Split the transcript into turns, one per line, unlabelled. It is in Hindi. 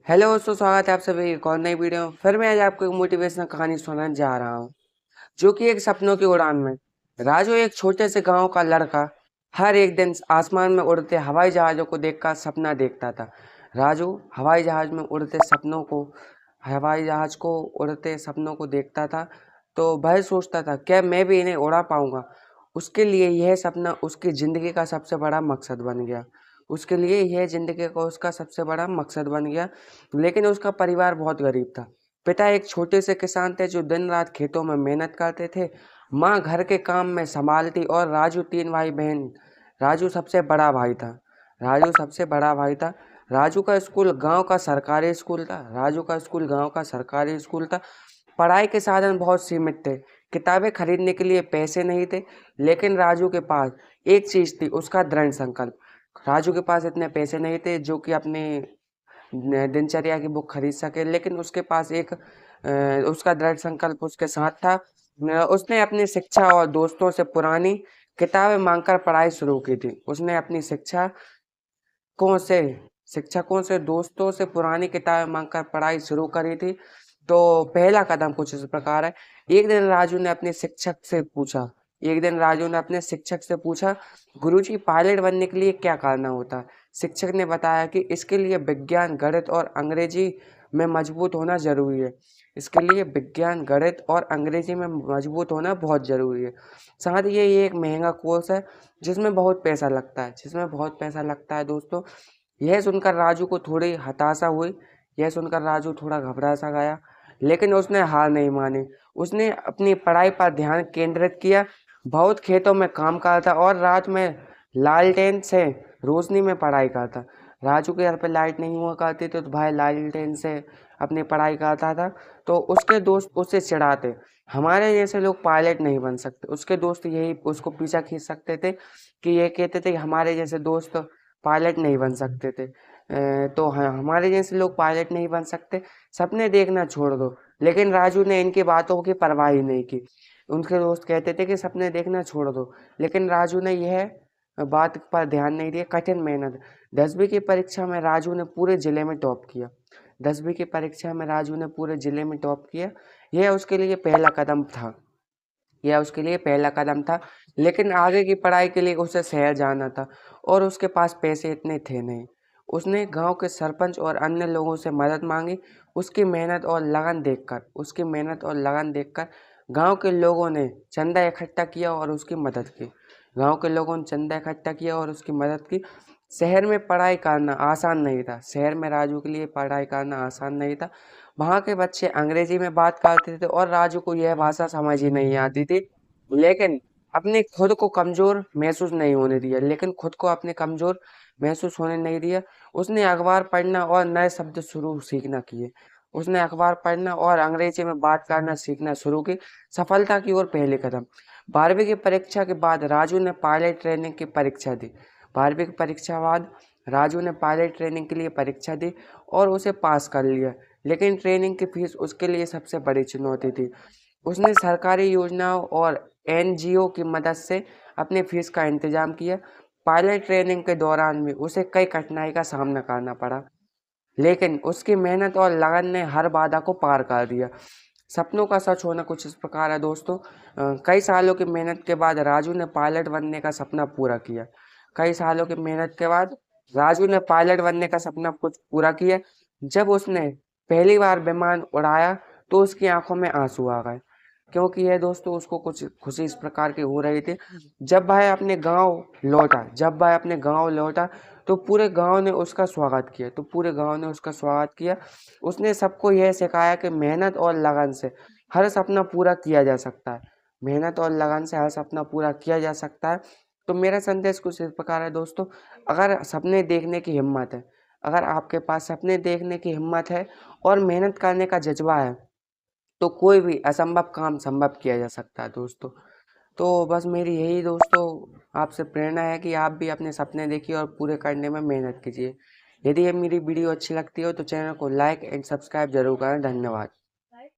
हेलो दोस्तों, स्वागत है आप सभी एक और नई वीडियो में। फिर मैं आज आपको एक मोटिवेशनल कहानी सुनाने जा रहा हूँ, जो कि एक सपनों की उड़ान में। राजू एक छोटे से गांव का लड़का हर एक दिन आसमान में उड़ते हवाई जहाज़ों को देखकर सपना देखता था। राजू हवाई जहाज़ को उड़ते सपनों को देखता था, तो वह सोचता था क्या मैं भी इन्हें उड़ा पाऊंगा। उसके लिए यह सपना उसकी ज़िंदगी का सबसे बड़ा मकसद बन गया। उसके लिए यह ज़िंदगी का उसका सबसे बड़ा मकसद बन गया। लेकिन उसका परिवार बहुत गरीब था। पिता एक छोटे से किसान थे जो दिन रात खेतों में मेहनत करते थे। माँ घर के काम में संभालती और राजू तीन भाई बहन। राजू सबसे बड़ा भाई था राजू सबसे बड़ा भाई था। राजू का स्कूल गांव का सरकारी स्कूल था। पढ़ाई के साधन बहुत सीमित थे। किताबें खरीदने के लिए पैसे नहीं थे। लेकिन राजू के पास एक चीज थी, उसका दृढ़ संकल्प। राजू के पास इतने पैसे नहीं थे जो कि अपने दिनचर्या की बुक खरीद सके, लेकिन उसके पास उसका दृढ़ संकल्प उसके साथ था। उसने अपनी शिक्षा और दोस्तों से पुरानी किताबें मांगकर पढ़ाई शुरू की थी। उसने अपनी शिक्षकों से दोस्तों से पुरानी किताबें मांगकर पढ़ाई शुरू करी थी। तो पहला कदम कुछ इस प्रकार है। एक दिन राजू ने अपने शिक्षक से पूछा, गुरुजी, पायलट बनने के लिए क्या करना होता है? शिक्षक ने बताया कि इसके लिए विज्ञान, गणित और अंग्रेजी में मजबूत होना जरूरी है। बहुत जरूरी है। साथ ही ये एक महंगा कोर्स है जिसमें बहुत पैसा लगता है दोस्तों। यह सुनकर राजू को थोड़ी हताशा हुई। यह सुनकर राजू थोड़ा घबरा सा गया, लेकिन उसने हार नहीं मानी। उसने अपनी पढ़ाई पर ध्यान केंद्रित किया। बहुत खेतों में काम करता और रात में लालटेन से रोशनी में पढ़ाई करता। राजू के घर पे लाइट नहीं हुआ करती थी, तो भाई लालटेन से अपनी पढ़ाई करता था। तो उसके दोस्त उससे चिढ़ाते, हमारे जैसे लोग पायलट नहीं बन सकते। उसके दोस्त यही उसको पीछा खींच सकते थे कि ये कहते थे कि हमारे जैसे दोस्त पायलट नहीं बन सकते थे। तो हाँ, हमारे जैसे लोग पायलट नहीं बन सकते, सपने देखना छोड़ दो। लेकिन राजू ने इनकी बातों की परवाह ही नहीं की। उनके दोस्त कहते थे कि सपने देखना छोड़ दो, लेकिन राजू ने यह बात पर ध्यान नहीं दिया। कठिन मेहनत। 10वीं की परीक्षा में राजू ने पूरे जिले में टॉप किया। 10वीं की परीक्षा में राजू ने पूरे जिले में टॉप किया। यह उसके लिए पहला कदम था यह उसके लिए पहला कदम था। लेकिन आगे की पढ़ाई के लिए उसे शहर जाना था और उसके पास पैसे इतने थे नहीं। उसने गांव के सरपंच और अन्य लोगों से मदद मांगी। उसकी मेहनत और लगन देखकर गांव के लोगों ने चंदा इकट्ठा किया और उसकी मदद की। शहर में पढ़ाई करना आसान नहीं था। शहर में राजू के लिए पढ़ाई करना आसान नहीं था। वहाँ के बच्चे अंग्रेजी में बात करते थे और राजू को यह भाषा समझ ही नहीं आती थी। लेकिन अपने खुद को कमजोर महसूस नहीं होने दिया लेकिन खुद को अपने कमजोर महसूस होने नहीं दिया। उसने अखबार पढ़ना और नए शब्द शुरू सीखना किए। उसने अखबार पढ़ना और अंग्रेजी में बात करना सीखना शुरू की। सफलता की ओर पहले कदम। 12वीं की परीक्षा के बाद राजू ने पायलट ट्रेनिंग की परीक्षा दी। 12वीं की परीक्षा बाद राजू ने पायलट ट्रेनिंग के लिए परीक्षा दी और उसे पास कर लिया। लेकिन ट्रेनिंग की फीस उसके लिए सबसे बड़ी चुनौती थी। उसने सरकारी योजनाओं और एनजीओ की मदद से अपनी फीस का इंतजाम किया। पायलट ट्रेनिंग के दौरान भी उसे कई कठिनाई का सामना करना पड़ा, लेकिन उसकी मेहनत और लगन ने हर बाधा को पार कर दिया। सपनों का सच होना कुछ इस प्रकार है दोस्तों। कई सालों की मेहनत के बाद राजू ने पायलट बनने का सपना पूरा किया। कई सालों की मेहनत के बाद राजू ने पायलट बनने का सपना कुछ पूरा किया। जब उसने पहली बार विमान उड़ाया तो उसकी आंखों में आंसू आ गए, क्योंकि यह दोस्तों उसको कुछ खुशी इस प्रकार की हो रही थी। जब वह अपने गांव लौटा तो पूरे गांव ने उसका स्वागत किया। उसने सबको यह सिखाया कि मेहनत और लगन से हर सपना पूरा किया जा सकता है। तो मेरा संदेश कुछ इस प्रकार है दोस्तों। अगर सपने देखने की हिम्मत है अगर आपके पास सपने देखने की हिम्मत है और मेहनत करने का जज्बा है, तो कोई भी असंभव काम संभव किया जा सकता है दोस्तों। तो बस मेरी यही दोस्तों आपसे प्रेरणा है कि आप भी अपने सपने देखिए और पूरे करने में मेहनत कीजिए। यदि ये मेरी वीडियो अच्छी लगती हो तो चैनल को लाइक एंड सब्सक्राइब जरूर करें। धन्यवाद।